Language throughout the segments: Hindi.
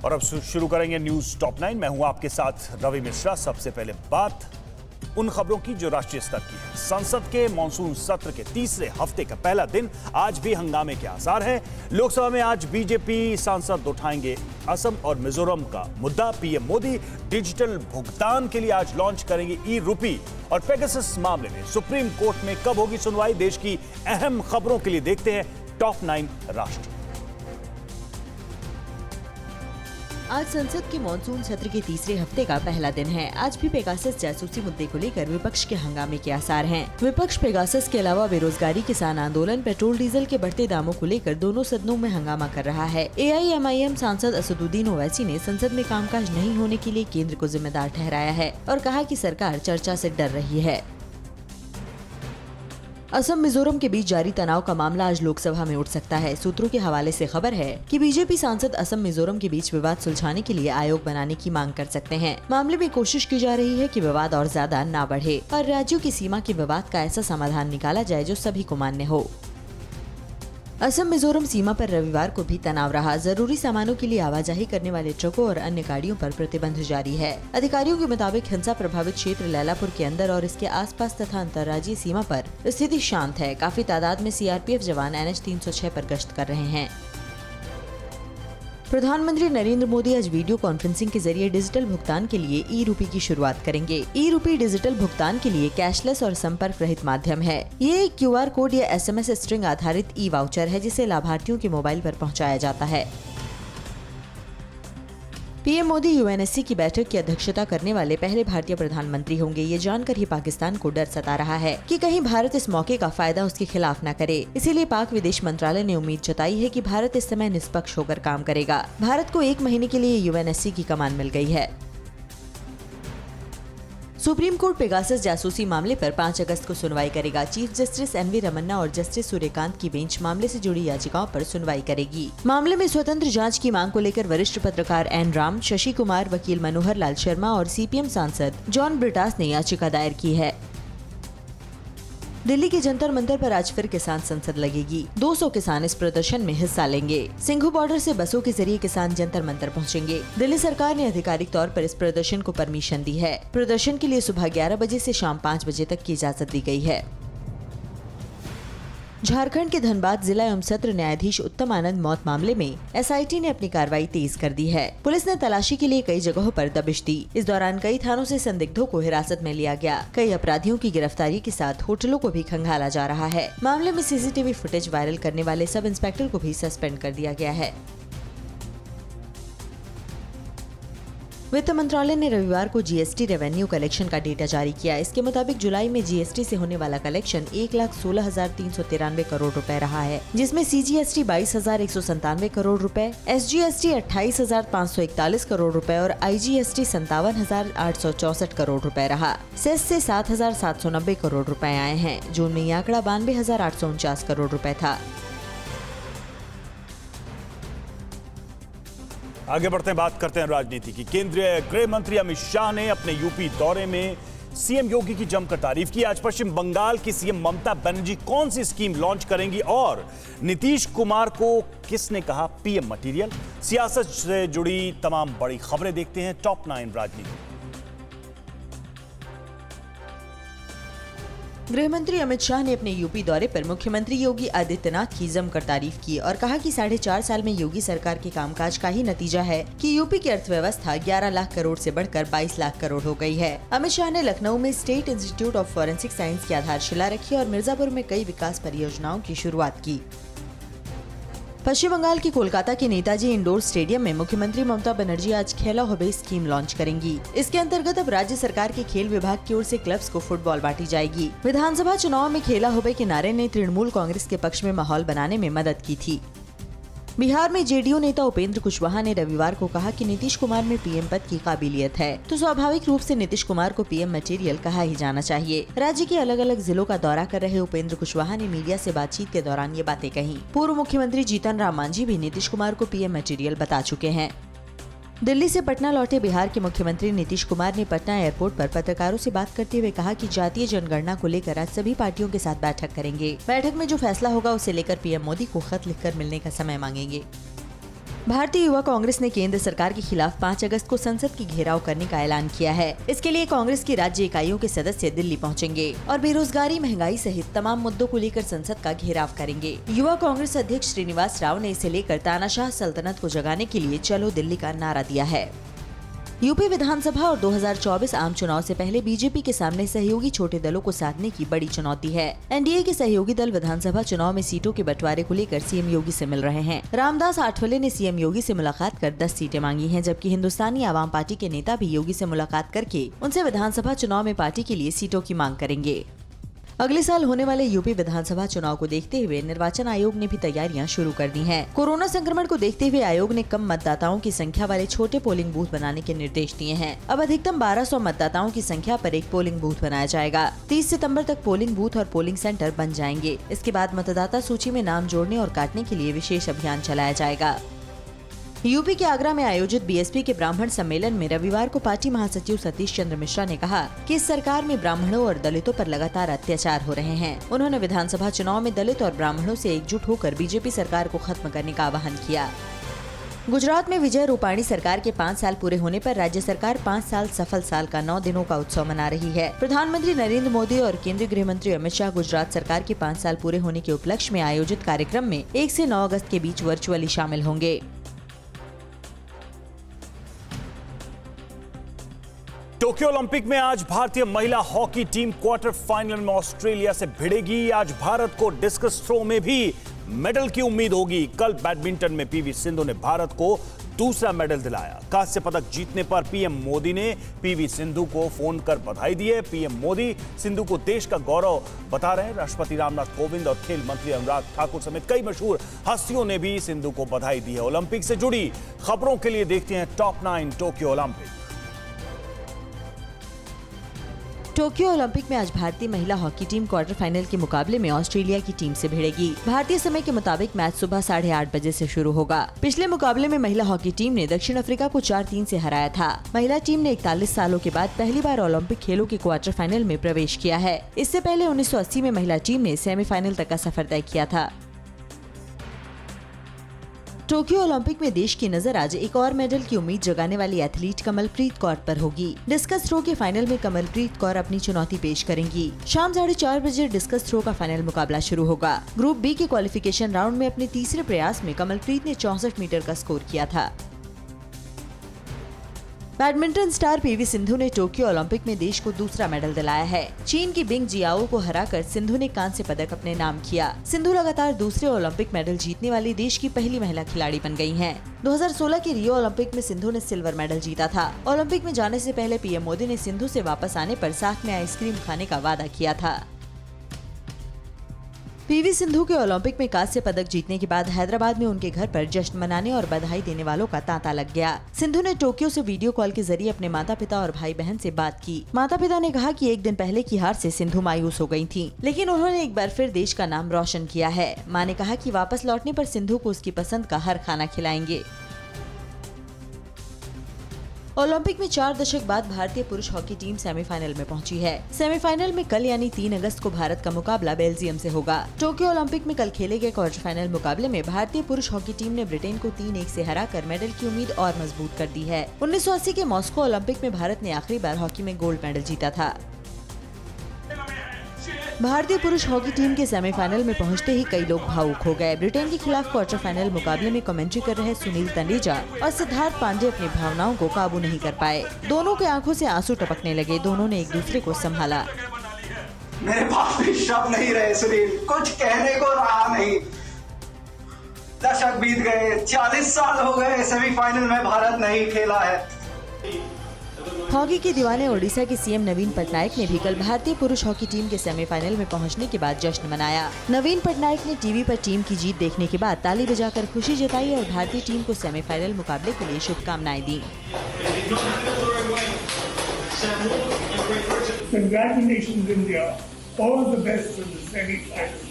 और अब शुरू करेंगे न्यूज टॉप 9। मैं हूं आपके साथ रवि मिश्रा। सबसे पहले बात उन खबरों की जो राष्ट्रीय स्तर की है। संसद के मॉनसून सत्र के तीसरे हफ्ते का पहला दिन आज भी हंगामे के आसार है। लोकसभा में आज बीजेपी सांसद उठाएंगे असम और मिजोरम का मुद्दा। पीएम मोदी डिजिटल भुगतान के लिए आज लॉन्च करेंगे ई रूपी। और पेगासस मामले में सुप्रीम कोर्ट में कब होगी सुनवाई, देश की अहम खबरों के लिए देखते हैं टॉप 9 राष्ट्र। आज संसद के मॉनसून सत्र के तीसरे हफ्ते का पहला दिन है। आज भी पेगासस जासूसी मुद्दे को लेकर विपक्ष के हंगामे के आसार हैं। विपक्ष पेगासस के अलावा बेरोजगारी, किसान आंदोलन, पेट्रोल डीजल के बढ़ते दामों को लेकर दोनों सदनों में हंगामा कर रहा है। AIMIM सांसद असदुद्दीन ओवैसी ने संसद में कामकाज नहीं होने के लिए केंद्र को जिम्मेदार ठहराया है और कहा कि सरकार चर्चा से डर रही है। असम मिजोरम के बीच जारी तनाव का मामला आज लोकसभा में उठ सकता है। सूत्रों के हवाले से खबर है कि बीजेपी सांसद असम मिजोरम के बीच विवाद सुलझाने के लिए आयोग बनाने की मांग कर सकते हैं। मामले में कोशिश की जा रही है कि विवाद और ज्यादा ना बढ़े और राज्यों की सीमा के विवाद का ऐसा समाधान निकाला जाए जो सभी को मान्य हो। असम मिजोरम सीमा पर रविवार को भी तनाव रहा। जरूरी सामानों के लिए आवाजाही करने वाले ट्रकों और अन्य गाड़ियों पर प्रतिबंध जारी है। अधिकारियों के मुताबिक हिंसा प्रभावित क्षेत्र लैलापुर के अंदर और इसके आसपास तथा अंतर्राज्यीय सीमा पर स्थिति शांत है। काफी तादाद में CRPF जवान NH 306 पर गश्त कर रहे हैं। प्रधानमंत्री नरेंद्र मोदी आज वीडियो कॉन्फ्रेंसिंग के जरिए डिजिटल भुगतान के लिए ई रूपी की शुरुआत करेंगे। ई रूपी डिजिटल भुगतान के लिए कैशलेस और संपर्क रहित माध्यम है। ये एक QR कोड या SMS स्ट्रिंग आधारित ई वाउचर है जिसे लाभार्थियों के मोबाइल पर पहुंचाया जाता है। पीएम मोदी UNSC की बैठक की अध्यक्षता करने वाले पहले भारतीय प्रधानमंत्री होंगे। ये जानकर ही पाकिस्तान को डर सता रहा है कि कहीं भारत इस मौके का फायदा उसके खिलाफ न करे। इसीलिए पाक विदेश मंत्रालय ने उम्मीद जताई है कि भारत इस समय निष्पक्ष होकर काम करेगा। भारत को 1 महीने के लिए UNSC की कमान मिल गई है। सुप्रीम कोर्ट पेगासस जासूसी मामले पर 5 अगस्त को सुनवाई करेगा। चीफ जस्टिस NV रमन्ना और जस्टिस सूर्यकांत की बेंच मामले से जुड़ी याचिकाओं पर सुनवाई करेगी। मामले में स्वतंत्र जांच की मांग को लेकर वरिष्ठ पत्रकार N राम, शशि कुमार, वकील मनोहर लाल शर्मा और CPM सांसद जॉन ब्रिटास ने याचिका दायर की है। दिल्ली के जंतर मंतर पर आज फिर किसान संसद लगेगी। 200 किसान इस प्रदर्शन में हिस्सा लेंगे। सिंघू बॉर्डर से बसों के जरिए किसान जंतर मंतर पहुंचेंगे। दिल्ली सरकार ने आधिकारिक तौर पर इस प्रदर्शन को परमिशन दी है। प्रदर्शन के लिए सुबह 11 बजे से शाम 5 बजे तक की इजाजत दी गई है। झारखंड के धनबाद जिला एवं सत्र न्यायाधीश उत्तम आनंद मौत मामले में SIT ने अपनी कार्रवाई तेज कर दी है। पुलिस ने तलाशी के लिए कई जगहों पर दबिश दी। इस दौरान कई थानों से संदिग्धों को हिरासत में लिया गया। कई अपराधियों की गिरफ्तारी के साथ होटलों को भी खंगाला जा रहा है। मामले में CCTV फुटेज वायरल करने वाले सब इंस्पेक्टर को भी सस्पेंड कर दिया गया है। वित्त मंत्रालय ने रविवार को GST रेवेन्यू कलेक्शन का डेटा जारी किया। इसके मुताबिक जुलाई में GST से होने वाला कलेक्शन 1,16,393 करोड़ रुपए रहा है, जिसमें CGST 22,197 करोड़ रुपए, SGST 28,541 करोड़ रुपए और IGST 57,864 करोड़ रुपए रहा। सेस से 7,790 करोड़ रुपए आए हैं। जून में ये आंकड़ा 92,849 करोड़ रुपए था। आगे बढ़ते हैं, बात करते हैं राजनीति की। केंद्रीय गृह मंत्री अमित शाह ने अपने यूपी दौरे में CM योगी की जमकर तारीफ की। आज पश्चिम बंगाल की CM ममता बनर्जी कौन सी स्कीम लॉन्च करेंगी और नीतीश कुमार को किसने कहा PM मटीरियल। सियासत से जुड़ी तमाम बड़ी खबरें देखते हैं टॉप 9 राजनीति। गृह मंत्री अमित शाह ने अपने यूपी दौरे पर मुख्यमंत्री योगी आदित्यनाथ की जमकर तारीफ की और कहा कि 4.5 साल में योगी सरकार के कामकाज का ही नतीजा है कि यूपी की अर्थव्यवस्था 11 लाख करोड़ से बढ़कर 22 लाख करोड़ हो गई है। अमित शाह ने लखनऊ में state institute of forensic science की आधारशिला रखी और मिर्जापुर में कई विकास परियोजनाओं की शुरुआत की। पश्चिम बंगाल के कोलकाता के नेताजी इंडोर स्टेडियम में मुख्यमंत्री ममता बनर्जी आज खेला होबे स्कीम लॉन्च करेंगी। इसके अंतर्गत अब राज्य सरकार के खेल विभाग की ओर से क्लब्स को फुटबॉल बांटी जाएगी। विधानसभा चुनाव में खेला होबे के नारे ने तृणमूल कांग्रेस के पक्ष में माहौल बनाने में मदद की थी। बिहार में JDU नेता उपेंद्र कुशवाहा ने रविवार को कहा कि नीतीश कुमार में PM पद की काबिलियत है, तो स्वाभाविक रूप से नीतीश कुमार को PM मटेरियल कहा ही जाना चाहिए। राज्य के अलग अलग जिलों का दौरा कर रहे उपेंद्र कुशवाहा ने मीडिया से बातचीत के दौरान ये बातें कही। पूर्व मुख्यमंत्री जीतन राम मांझी भी नीतीश कुमार को PM मटेरियल बता चुके हैं। दिल्ली से पटना लौटे बिहार के मुख्यमंत्री नीतीश कुमार ने पटना एयरपोर्ट पर पत्रकारों से बात करते हुए कहा कि जातीय जनगणना को लेकर आज सभी पार्टियों के साथ बैठक करेंगे। बैठक में जो फैसला होगा उसे लेकर PM मोदी को खत लिखकर मिलने का समय मांगेंगे। भारतीय युवा कांग्रेस ने केंद्र सरकार के खिलाफ 5 अगस्त को संसद की घेराव करने का ऐलान किया है। इसके लिए कांग्रेस की राज्य इकाइयों के सदस्य दिल्ली पहुंचेंगे और बेरोजगारी, महंगाई सहित तमाम मुद्दों को लेकर संसद का घेराव करेंगे। युवा कांग्रेस अध्यक्ष श्रीनिवास राव ने इसे लेकर तानाशाह सल्तनत को जगाने के लिए चलो दिल्ली का नारा दिया है। यूपी विधानसभा और 2024 आम चुनाव से पहले बीजेपी के सामने सहयोगी छोटे दलों को साधने की बड़ी चुनौती है। एनडीए के सहयोगी दल विधानसभा चुनाव में सीटों के बंटवारे को लेकर सीएम योगी से मिल रहे हैं। रामदास आठवले ने सीएम योगी से मुलाकात कर 10 सीटें मांगी हैं, जबकि हिंदुस्तानी आवाम पार्टी के नेता भी योगी से मुलाकात करके उनसे विधानसभा चुनाव में पार्टी के लिए सीटों की मांग करेंगे। अगले साल होने वाले यूपी विधानसभा चुनाव को देखते हुए निर्वाचन आयोग ने भी तैयारियां शुरू कर दी हैं। कोरोना संक्रमण को देखते हुए आयोग ने कम मतदाताओं की संख्या वाले छोटे पोलिंग बूथ बनाने के निर्देश दिए हैं। अब अधिकतम 1200 मतदाताओं की संख्या पर एक पोलिंग बूथ बनाया जाएगा। 30 सितंबर तक पोलिंग बूथ और पोलिंग सेंटर बन जाएंगे। इसके बाद मतदाता सूची में नाम जोड़ने और काटने के लिए विशेष अभियान चलाया जाएगा। यूपी के आगरा में आयोजित बीएसपी के ब्राह्मण सम्मेलन में रविवार को पार्टी महासचिव सतीश चंद्र मिश्रा ने कहा कि इस सरकार में ब्राह्मणों और दलितों पर लगातार अत्याचार हो रहे हैं। उन्होंने विधानसभा चुनाव में दलित और ब्राह्मणों से एकजुट होकर बीजेपी सरकार को खत्म करने का आह्वान किया। गुजरात में विजय रूपाणी सरकार के 5 साल पूरे होने पर राज्य सरकार 5 साल सफल साल का 9 दिनों का उत्सव मना रही है। प्रधानमंत्री नरेंद्र मोदी और केंद्रीय गृह मंत्री अमित शाह गुजरात सरकार के 5 साल पूरे होने के उपलक्ष्य में आयोजित कार्यक्रम में 1 से 9 अगस्त के बीच वर्चुअली शामिल होंगे। टोक्यो ओलंपिक में आज भारतीय महिला हॉकी टीम क्वार्टर फाइनल में ऑस्ट्रेलिया से भिड़ेगी। आज भारत को डिस्कस थ्रो में भी मेडल की उम्मीद होगी। कल बैडमिंटन में पीवी सिंधु ने भारत को दूसरा मेडल दिलाया। कांस्य पदक जीतने पर पीएम मोदी ने पीवी सिंधु को फोन कर बधाई दी है। पीएम मोदी सिंधु को देश का गौरव बता रहे हैं। राष्ट्रपति रामनाथ कोविंद और खेल मंत्री अनुराग ठाकुर समेत कई मशहूर हस्तियों ने भी सिंधु को बधाई दी है। ओलंपिक से जुड़ी खबरों के लिए देखते हैं top 9 Tokyo Olympic. Tokyo Olympic में आज भारतीय महिला हॉकी टीम क्वार्टर फाइनल के मुकाबले में ऑस्ट्रेलिया की टीम से भिड़ेगी। भारतीय समय के मुताबिक मैच सुबह 8:30 बजे से शुरू होगा। पिछले मुकाबले में महिला हॉकी टीम ने दक्षिण अफ्रीका को 4-3 से हराया था। महिला टीम ने 41 सालों के बाद पहली बार ओलंपिक खेलों के क्वार्टर फाइनल में प्रवेश किया है। इससे पहले 1980 में महिला टीम ने सेमीफाइनल तक का सफर तय किया था। टोक्यो ओलंपिक में देश की नजर आज एक और मेडल की उम्मीद जगाने वाली एथलीट कमलप्रीत कौर पर होगी। डिस्कस थ्रो के फाइनल में कमलप्रीत कौर अपनी चुनौती पेश करेंगी। शाम 4:30 बजे डिस्कस थ्रो का फाइनल मुकाबला शुरू होगा। ग्रुप बी के क्वालिफिकेशन राउंड में अपने तीसरे प्रयास में कमलप्रीत ने 64 मीटर का स्कोर किया था। बैडमिंटन स्टार पीवी सिंधु ने टोक्यो ओलंपिक में देश को दूसरा मेडल दिलाया है। चीन की बिंग जियाओ को हराकर सिंधु ने कांस्य पदक अपने नाम किया। सिंधु लगातार दूसरे ओलंपिक मेडल जीतने वाली देश की पहली महिला खिलाड़ी बन गई हैं। 2016 के रियो ओलंपिक में सिंधु ने सिल्वर मेडल जीता था। ओलंपिक में जाने से पहले पीएम मोदी ने सिंधु से वापस आने पर साथ में आइसक्रीम खाने का वादा किया था। पीवी सिंधु के ओलंपिक में कांस्य पदक जीतने के बाद हैदराबाद में उनके घर पर जश्न मनाने और बधाई देने वालों का तांता लग गया। सिंधु ने टोक्यो से वीडियो कॉल के जरिए अपने माता पिता और भाई बहन से बात की। माता पिता ने कहा कि एक दिन पहले की हार से सिंधु मायूस हो गई थी, लेकिन उन्होंने एक बार फिर देश का नाम रोशन किया है। मां ने कहा कि वापस लौटने पर सिंधु को उसकी पसंद का हर खाना खिलाएंगे। ओलंपिक में 4 दशक बाद भारतीय पुरुष हॉकी टीम सेमीफाइनल में पहुंची है। सेमीफाइनल में कल यानी 3 अगस्त को भारत का मुकाबला बेल्जियम से होगा। टोक्यो ओलंपिक में कल खेले गए क्वार्टर फाइनल मुकाबले में भारतीय पुरुष हॉकी टीम ने ब्रिटेन को 3-1 से हराकर मेडल की उम्मीद और मजबूत कर दी है। 1980 के मॉस्को ओलंपिक में भारत ने आखिरी बार हॉकी में गोल्ड मेडल जीता था। भारतीय पुरुष हॉकी टीम के सेमीफाइनल में पहुंचते ही कई लोग भावुक हो गए। ब्रिटेन के खिलाफ क्वार्टर फाइनल मुकाबले में कमेंट्री कर रहे सुनील तनेजा और सिद्धार्थ पांडे अपनी भावनाओं को काबू नहीं कर पाए। दोनों के आंखों से आंसू टपकने लगे। दोनों ने एक दूसरे को संभाला। मेरे पास भी शब्द नहीं रहे सुनील, कुछ कहने को रहा नहीं। दशक बीत गए, 40 साल हो गए, सेमीफाइनल में भारत नहीं खेला है। हॉकी के दीवाने ओडिशा के सीएम नवीन पटनायक ने भी कल भारतीय पुरुष हॉकी टीम के सेमीफाइनल में पहुंचने के बाद जश्न मनाया। नवीन पटनायक ने टीवी पर टीम की जीत देखने के बाद ताली बजाकर खुशी जताई और भारतीय टीम को सेमीफाइनल मुकाबले के लिए शुभकामनाएं दी। Congratulations India, all the best for the semi-final.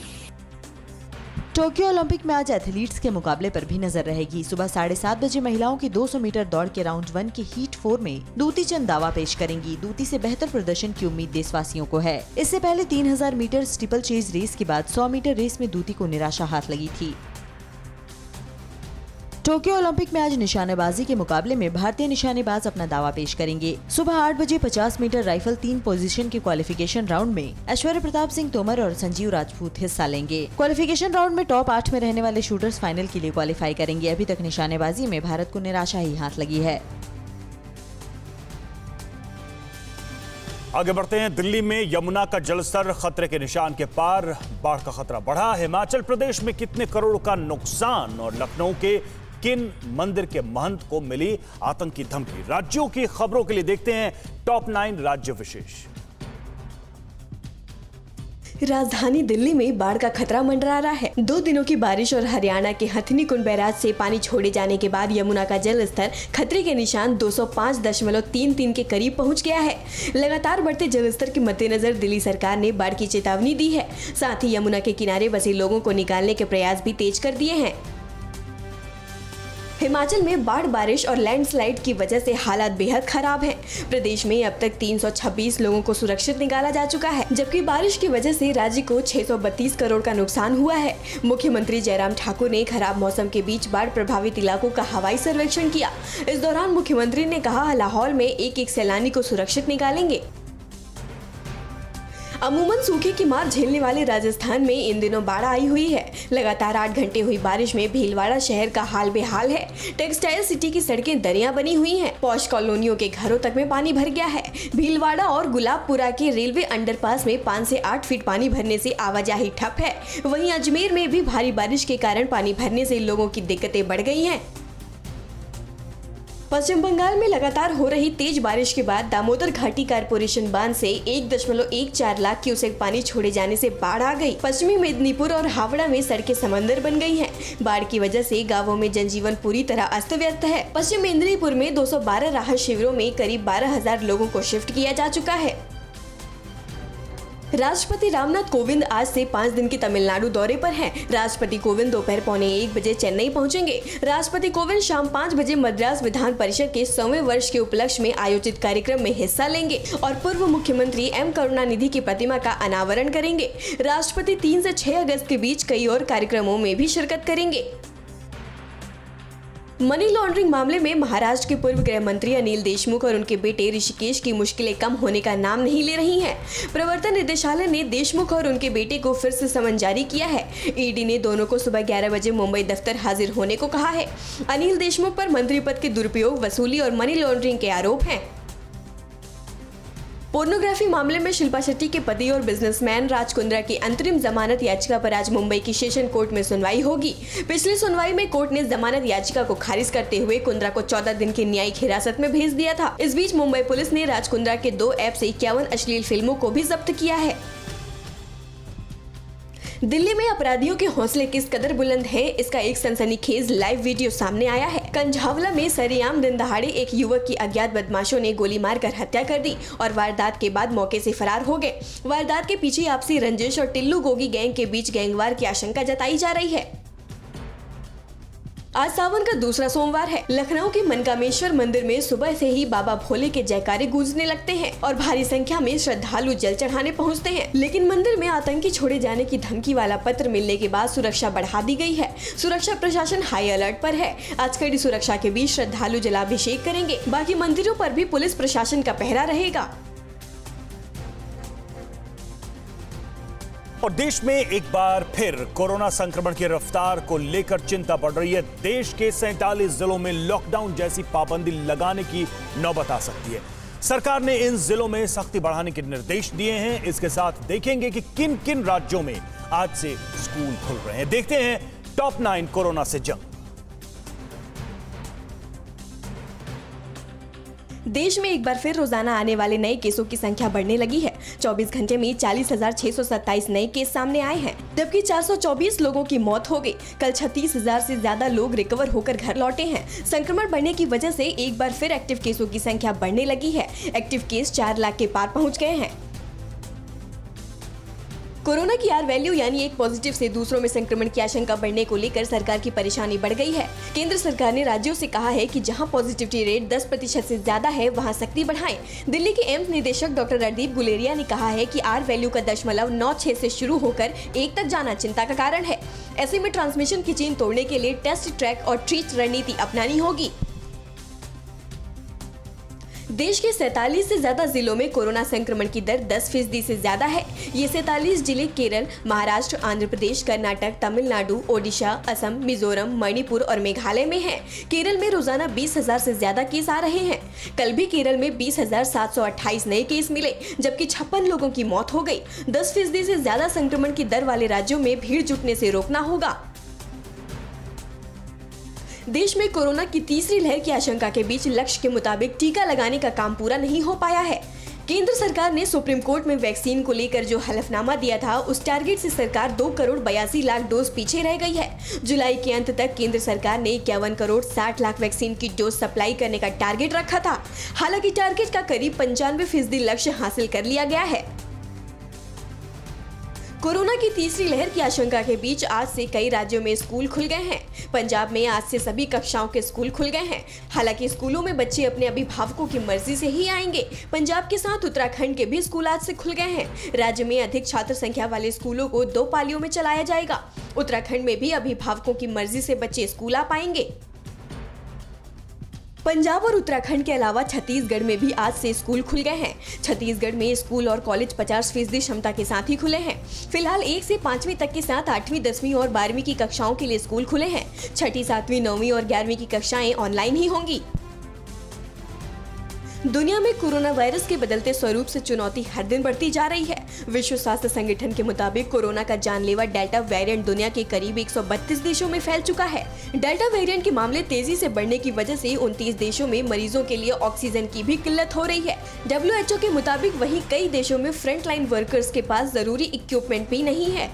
Tokyo Olympic में आज एथलीट्स के मुकाबले पर भी नजर रहेगी। सुबह 7:30 बजे महिलाओं की 200 मीटर दौड़ के राउंड 1 के हीट 4 में दूती चंद दावा पेश करेंगी। दूती से बेहतर प्रदर्शन की उम्मीद देशवासियों को है। इससे पहले 3000 मीटर स्टीपल चेज रेस के बाद 100 मीटर रेस में दूती को निराशा हाथ लगी थी। टोक्यो ओलंपिक में आज निशानेबाजी के मुकाबले में भारतीय निशानेबाज अपना दावा पेश करेंगे। सुबह 8 बजे 50 मीटर राइफल 3 पोजीशन के क्वालिफिकेशन राउंड में ऐश्वर्य प्रताप सिंह तोमर और संजीव राजपूत हिस्सा लेंगे। क्वालिफिकेशन राउंड में टॉप 8 में रहने वाले शूटर्स फाइनल के लिए क्वालिफाई करेंगे। अभी तक निशानेबाजी में भारत को निराशा ही हाथ लगी है। आगे बढ़ते हैं। दिल्ली में यमुना का जलस्तर खतरे के निशान के पार, बाढ़ का खतरा बढ़ा। हिमाचल प्रदेश में कितने करोड़ का नुकसान और लखनऊ के किन मंदिर के महंत को मिली आतंकी धमकी। राज्यों की खबरों के लिए देखते हैं टॉप 9 राज्य विशेष। राजधानी दिल्ली में बाढ़ का खतरा मंडरा रहा है। 2 दिनों की बारिश और हरियाणा के हथनीकुंड बैराज से पानी छोड़े जाने के बाद यमुना का जल स्तर खतरे के निशान 205.33 के करीब पहुंच गया है। लगातार बढ़ते जल स्तर के मद्देनजर दिल्ली सरकार ने बाढ़ की चेतावनी दी है। साथ ही यमुना के किनारे बसे लोगों को निकालने के प्रयास भी तेज कर दिए हैं। हिमाचल में बाढ़, बारिश और लैंडस्लाइड की वजह से हालात बेहद खराब हैं। प्रदेश में अब तक 326 लोगों को सुरक्षित निकाला जा चुका है, जबकि बारिश की वजह से राज्य को 632 करोड़ का नुकसान हुआ है। मुख्यमंत्री जयराम ठाकुर ने खराब मौसम के बीच बाढ़ प्रभावित इलाकों का हवाई सर्वेक्षण किया। इस दौरान मुख्यमंत्री ने कहा, लाहौल में एक सैलानी को सुरक्षित निकालेंगे। अमूमन सूखे की मार झेलने वाले राजस्थान में इन दिनों बाढ़ आई हुई है। लगातार 8 घंटे हुई बारिश में भीलवाड़ा शहर का हाल बेहाल है। टेक्सटाइल सिटी की सड़कें दरिया बनी हुई हैं। पॉश कॉलोनियों के घरों तक में पानी भर गया है। भीलवाड़ा और गुलाबपुरा के रेलवे अंडरपास में 5 से 8 फीट पानी भरने से आवाजाही ठप है। वहीं अजमेर में भी भारी बारिश के कारण पानी भरने से लोगों की दिक्कतें बढ़ गई हैं। पश्चिम बंगाल में लगातार हो रही तेज बारिश के बाद दामोदर घाटी कारपोरेशन बांध से 1.14 लाख क्यूसेक पानी छोड़े जाने से बाढ़ आ गई। पश्चिमी मेदिनीपुर और हावड़ा में सड़कें समंदर बन गई हैं। बाढ़ की वजह से गांवों में जनजीवन पूरी तरह अस्त व्यस्त है। पश्चिम मेदिनीपुर में 212 राहत शिविरों में करीब 12,000 लोगों को शिफ्ट किया जा चुका है। राष्ट्रपति रामनाथ कोविंद आज से 5 दिन की तमिलनाडु दौरे पर हैं। राष्ट्रपति कोविंद दोपहर 1:15 बजे चेन्नई पहुंचेंगे। राष्ट्रपति कोविंद शाम 5 बजे मद्रास विधान परिषद के 100वें वर्ष के उपलक्ष्य में आयोजित कार्यक्रम में हिस्सा लेंगे और पूर्व मुख्यमंत्री एम करुणानिधि की प्रतिमा का अनावरण करेंगे। राष्ट्रपति 3 से 6 अगस्त के बीच कई और कार्यक्रमों में भी शिरकत करेंगे। मनी लॉन्ड्रिंग मामले में महाराष्ट्र के पूर्व गृह मंत्री अनिल देशमुख और उनके बेटे ऋषिकेश की मुश्किलें कम होने का नाम नहीं ले रही हैं। प्रवर्तन निदेशालय ने देशमुख और उनके बेटे को फिर से समन जारी किया है। ईडी ने दोनों को सुबह 11 बजे मुंबई दफ्तर हाजिर होने को कहा है। अनिल देशमुख पर मंत्री पद के दुरुपयोग, वसूली और मनी लॉन्ड्रिंग के आरोप हैं। पोर्नोग्राफी मामले में शिल्पा शेट्टी के पति और बिजनेसमैन राज कुंद्रा की अंतरिम जमानत याचिका पर आज मुंबई की सेशन कोर्ट में सुनवाई होगी। पिछली सुनवाई में कोर्ट ने जमानत याचिका को खारिज करते हुए कुंद्रा को 14 दिन की न्यायिक हिरासत में भेज दिया था। इस बीच मुंबई पुलिस ने राज कुंद्रा के 2 ऐप से 51 अश्लील फिल्मों को भी जब्त किया है। दिल्ली में अपराधियों के हौसले किस कदर बुलंद हैं, इसका एक सनसनीखेज लाइव वीडियो सामने आया है। कंझावला में सरेआम दिन दहाड़े एक युवक की अज्ञात बदमाशों ने गोली मारकर हत्या कर दी और वारदात के बाद मौके से फरार हो गए। वारदात के पीछे आपसी रंजिश और टिल्लू गोगी गैंग के बीच गैंगवार की आशंका जताई जा रही है। आज सावन का दूसरा सोमवार है। लखनऊ के मनकामेश्वर मंदिर में सुबह से ही बाबा भोले के जयकारे गूंजने लगते हैं और भारी संख्या में श्रद्धालु जल चढ़ाने पहुंचते हैं। लेकिन मंदिर में आतंकी छोड़े जाने की धमकी वाला पत्र मिलने के बाद सुरक्षा बढ़ा दी गई है। सुरक्षा प्रशासन हाई अलर्ट पर है। आज कड़ी सुरक्षा के बीच श्रद्धालु जलाभिषेक करेंगे। बाकी मंदिरों पर भी पुलिस प्रशासन का पहरा रहेगा। और देश में एक बार फिर कोरोना संक्रमण की रफ्तार को लेकर चिंता बढ़ रही है। देश के 47 जिलों में लॉकडाउन जैसी पाबंदी लगाने की नौबत आ सकती है। सरकार ने इन जिलों में सख्ती बढ़ाने के निर्देश दिए हैं। इसके साथ देखेंगे कि किन किन राज्यों में आज से स्कूल खुल रहे हैं। देखते हैं टॉप 9 कोरोना से जंग। देश में एक बार फिर रोजाना आने वाले नए केसों की संख्या बढ़ने लगी है। 24 घंटे में 40,627 नए केस सामने आए हैं, जबकि 424 लोगों की मौत हो गई। कल 36,000 से ज्यादा लोग रिकवर होकर घर लौटे हैं। संक्रमण बढ़ने की वजह से एक बार फिर एक्टिव केसों की संख्या बढ़ने लगी है। एक्टिव केस 4 लाख के पार पहुंच गए हैं। कोरोना की आर वैल्यू यानी एक पॉजिटिव से दूसरों में संक्रमण की आशंका बढ़ने को लेकर सरकार की परेशानी बढ़ गई है। केंद्र सरकार ने राज्यों से कहा है कि जहां पॉजिटिविटी रेट 10% से ज्यादा है वहां सख्ती बढ़ाएं। दिल्ली के एम्स निदेशक डॉक्टर रणदीप गुलेरिया ने कहा है कि आर वैल्यू का 0.96 से शुरू होकर 1 तक जाना चिंता का कारण है। ऐसे में ट्रांसमिशन की चेन तोड़ने के लिए टेस्ट, ट्रैक और ट्रीट रणनीति अपनानी होगी। देश के 47 से ज्यादा जिलों में कोरोना संक्रमण की दर 10% से ज्यादा है। ये 47 जिले केरल, महाराष्ट्र, आंध्र प्रदेश, कर्नाटक, तमिलनाडु, ओडिशा, असम, मिजोरम, मणिपुर और मेघालय में हैं। केरल में रोजाना 20,000 से ज्यादा केस आ रहे हैं। कल भी केरल में 20,728 नए केस मिले, जबकि 56 लोगों की मौत हो गई। 10% से ज्यादा संक्रमण की दर वाले राज्यों में भीड़ जुटने से रोकना होगा। देश में कोरोना की तीसरी लहर की आशंका के बीच लक्ष्य के मुताबिक टीका लगाने का काम पूरा नहीं हो पाया है। केंद्र सरकार ने सुप्रीम कोर्ट में वैक्सीन को लेकर जो हलफनामा दिया था, उस टारगेट से सरकार 2,82,00,000 डोज पीछे रह गई है। जुलाई के अंत तक केंद्र सरकार ने 51,60,00,000 वैक्सीन की डोज सप्लाई करने का टारगेट रखा था। हालांकि टारगेट का करीब 95% लक्ष्य हासिल कर लिया गया है। कोरोना की तीसरी लहर की आशंका के बीच आज से कई राज्यों में स्कूल खुल गए हैं। पंजाब में आज से सभी कक्षाओं के स्कूल खुल गए हैं। हालांकि स्कूलों में बच्चे अपने अभिभावकों की मर्जी से ही आएंगे। पंजाब के साथ उत्तराखंड के भी स्कूल आज से खुल गए हैं। राज्य में अधिक छात्र संख्या वाले स्कूलों को 2 पालियों में चलाया जाएगा। उत्तराखंड में भी अभिभावकों की मर्जी से बच्चे स्कूल आ पाएंगे। पंजाब और उत्तराखंड के अलावा छत्तीसगढ़ में भी आज से स्कूल खुल गए हैं। छत्तीसगढ़ में स्कूल और कॉलेज 50% क्षमता के साथ ही खुले हैं। फिलहाल 1 से 5वीं तक के साथ 8वीं, 10वीं और 12वीं की कक्षाओं के लिए स्कूल खुले हैं। 6ठी, 7वीं, 9वीं और 11वीं की कक्षाएं ऑनलाइन ही होंगी। दुनिया में कोरोना वायरस के बदलते स्वरूप से चुनौती हर दिन बढ़ती जा रही है। विश्व स्वास्थ्य संगठन के मुताबिक कोरोना का जानलेवा डेल्टा वेरिएंट दुनिया के करीब 132 देशों में फैल चुका है। डेल्टा वेरिएंट के मामले तेजी से बढ़ने की वजह से 29 देशों में मरीजों के लिए ऑक्सीजन की भी किल्लत हो रही है। WHO के मुताबिक वहीं कई देशों में फ्रंटलाइन वर्कर्स के पास जरूरी इक्विपमेंट भी नहीं है।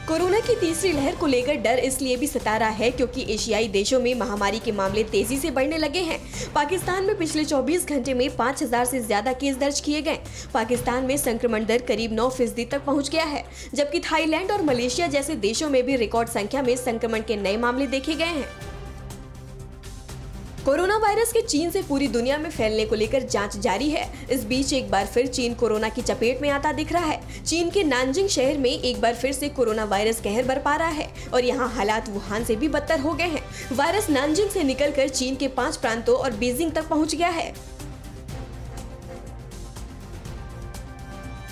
कोरोना की तीसरी लहर को लेकर डर इसलिए भी सता रहा है क्योंकि एशियाई देशों में महामारी के मामले तेजी से बढ़ने लगे हैं। पाकिस्तान में पिछले 24 घंटे में 5,000 से ज्यादा केस दर्ज किए गए। पाकिस्तान में संक्रमण दर करीब 9% तक पहुंच गया है, जबकि थाईलैंड और मलेशिया जैसे देशों में भी रिकॉर्ड संख्या में संक्रमण के नए मामले देखे गए हैं। कोरोना वायरस के चीन से पूरी दुनिया में फैलने को लेकर जांच जारी है। इस बीच एक बार फिर चीन कोरोना की चपेट में आता दिख रहा है। चीन के नानजिंग शहर में एक बार फिर से कोरोना वायरस कहर बरपा रहा है और यहाँ हालात वुहान से भी बदतर हो गए हैं। वायरस नानजिंग से निकलकर चीन के 5 प्रांतों और बीजिंग तक पहुँच गया है।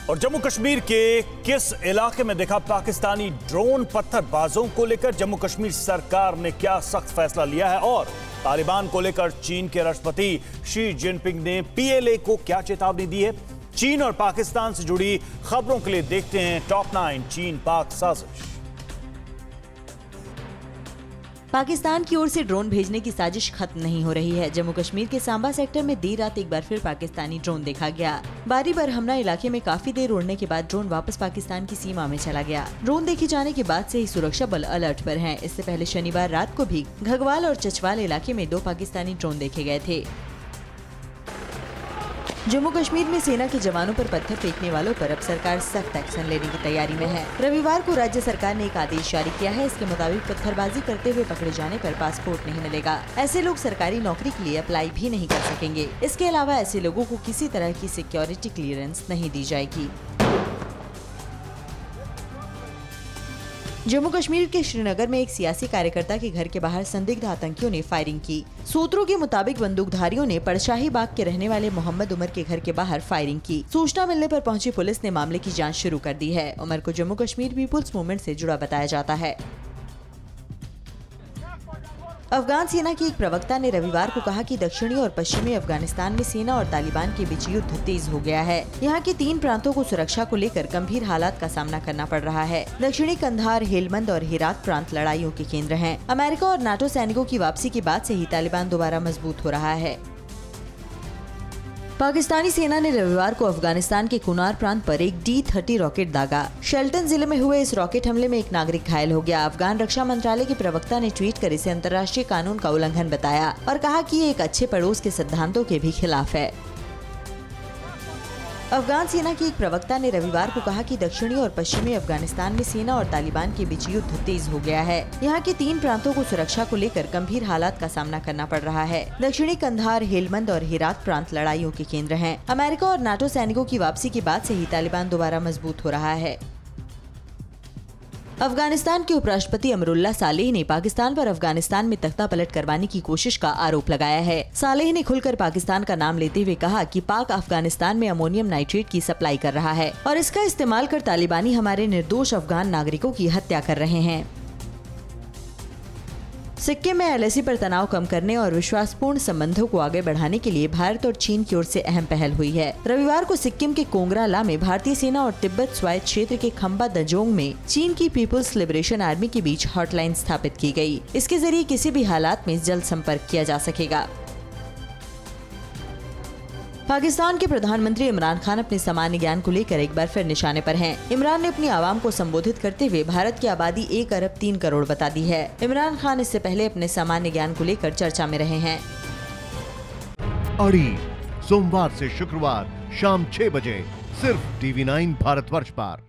और जम्मू कश्मीर के किस इलाके में देखा पाकिस्तानी ड्रोन पत्थरबाजों को लेकर जम्मू कश्मीर सरकार ने क्या सख्त फैसला लिया है, और तालिबान को लेकर चीन के राष्ट्रपति शी जिनपिंग ने PLA को क्या चेतावनी दी है। चीन और पाकिस्तान से जुड़ी खबरों के लिए देखते हैं टॉप 9 चीन पाक साजिश। पाकिस्तान की ओर से ड्रोन भेजने की साजिश खत्म नहीं हो रही है। जम्मू कश्मीर के सांबा सेक्टर में देर रात एक बार फिर पाकिस्तानी ड्रोन देखा गया। बारी बरहमना इलाके में काफी देर उड़ने के बाद ड्रोन वापस पाकिस्तान की सीमा में चला गया। ड्रोन देखे जाने के बाद से ही सुरक्षा बल अलर्ट पर हैं। इससे पहले शनिवार रात को भी घगवाल और चचवाल इलाके में 2 पाकिस्तानी ड्रोन देखे गए थे। जम्मू कश्मीर में सेना के जवानों पर पत्थर फेंकने वालों पर अब सरकार सख्त एक्शन लेने की तैयारी में है। रविवार को राज्य सरकार ने एक आदेश जारी किया है। इसके मुताबिक पत्थरबाजी करते हुए पकड़े जाने पर पासपोर्ट नहीं मिलेगा। ऐसे लोग सरकारी नौकरी के लिए अप्लाई भी नहीं कर सकेंगे। इसके अलावा ऐसे लोगों को किसी तरह की सिक्योरिटी क्लियरेंस नहीं दी जाएगी। जम्मू कश्मीर के श्रीनगर में एक सियासी कार्यकर्ता के घर के बाहर संदिग्ध आतंकियों ने फायरिंग की। सूत्रों के मुताबिक बंदूकधारियों ने पड़शाही बाग के रहने वाले मोहम्मद उमर के घर के बाहर फायरिंग की। सूचना मिलने पर पहुंची पुलिस ने मामले की जांच शुरू कर दी है। उमर को जम्मू कश्मीर पीपुल्स मूवमेंट से जुड़ा बताया जाता है। अफगान सेना के एक प्रवक्ता ने रविवार को कहा कि दक्षिणी और पश्चिमी अफगानिस्तान में सेना और तालिबान के बीच युद्ध तेज हो गया है। यहाँ के 3 प्रांतों को सुरक्षा को लेकर गंभीर हालात का सामना करना पड़ रहा है। दक्षिणी कंधार, हेलमंद और हेरात प्रांत लड़ाइयों के केंद्र हैं। अमेरिका और नाटो सैनिकों की वापसी के बाद से ही तालिबान दोबारा मजबूत हो रहा है। पाकिस्तानी सेना ने रविवार को अफगानिस्तान के कुनार प्रांत पर एक D-30 रॉकेट दागा। शेल्टन जिले में हुए इस रॉकेट हमले में एक नागरिक घायल हो गया। अफगान रक्षा मंत्रालय के प्रवक्ता ने ट्वीट कर इसे अंतर्राष्ट्रीय कानून का उल्लंघन बताया और कहा कि ये एक अच्छे पड़ोस के सिद्धांतों के भी खिलाफ है। अफगान सेना के एक प्रवक्ता ने रविवार को कहा कि दक्षिणी और पश्चिमी अफगानिस्तान में सेना और तालिबान के बीच युद्ध तेज हो गया है। यहाँ के 3 प्रांतों को सुरक्षा को लेकर गंभीर हालात का सामना करना पड़ रहा है। दक्षिणी कंधार, हेलमंद और हेरात प्रांत लड़ाइयों के केंद्र हैं। अमेरिका और नाटो सैनिकों की वापसी के बाद से ही तालिबान दोबारा मजबूत हो रहा है। अफगानिस्तान के उपराष्ट्रपति अमरुल्लाह सालेह ने पाकिस्तान पर अफगानिस्तान में तख्ता पलट करवाने की कोशिश का आरोप लगाया है। सालेह ने खुलकर पाकिस्तान का नाम लेते हुए कहा कि पाक अफगानिस्तान में अमोनियम नाइट्रेट की सप्लाई कर रहा है और इसका इस्तेमाल कर तालिबानी हमारे निर्दोष अफगान नागरिकों की हत्या कर रहे हैं। सिक्किम में एलएसी पर तनाव कम करने और विश्वासपूर्ण संबंधों को आगे बढ़ाने के लिए भारत और चीन की ओर से अहम पहल हुई है। रविवार को सिक्किम के कोंगरा-ला में भारतीय सेना और तिब्बत स्वायत्त क्षेत्र के खम्बा दजोंग में चीन की पीपुल्स लिबरेशन आर्मी के बीच हॉटलाइन स्थापित की गई। इसके जरिए किसी भी हालात में जल्द संपर्क किया जा सकेगा। पाकिस्तान के प्रधानमंत्री इमरान खान अपने सामान्य ज्ञान को लेकर एक बार फिर निशाने पर हैं। इमरान ने अपनी आवाम को संबोधित करते हुए भारत की आबादी 1 अरब 3 करोड़ बता दी है। इमरान खान इससे पहले अपने सामान्य ज्ञान को लेकर चर्चा में रहे हैं। अड़ी सोमवार से शुक्रवार शाम 6 बजे सिर्फ TV9 भारतवर्ष पर।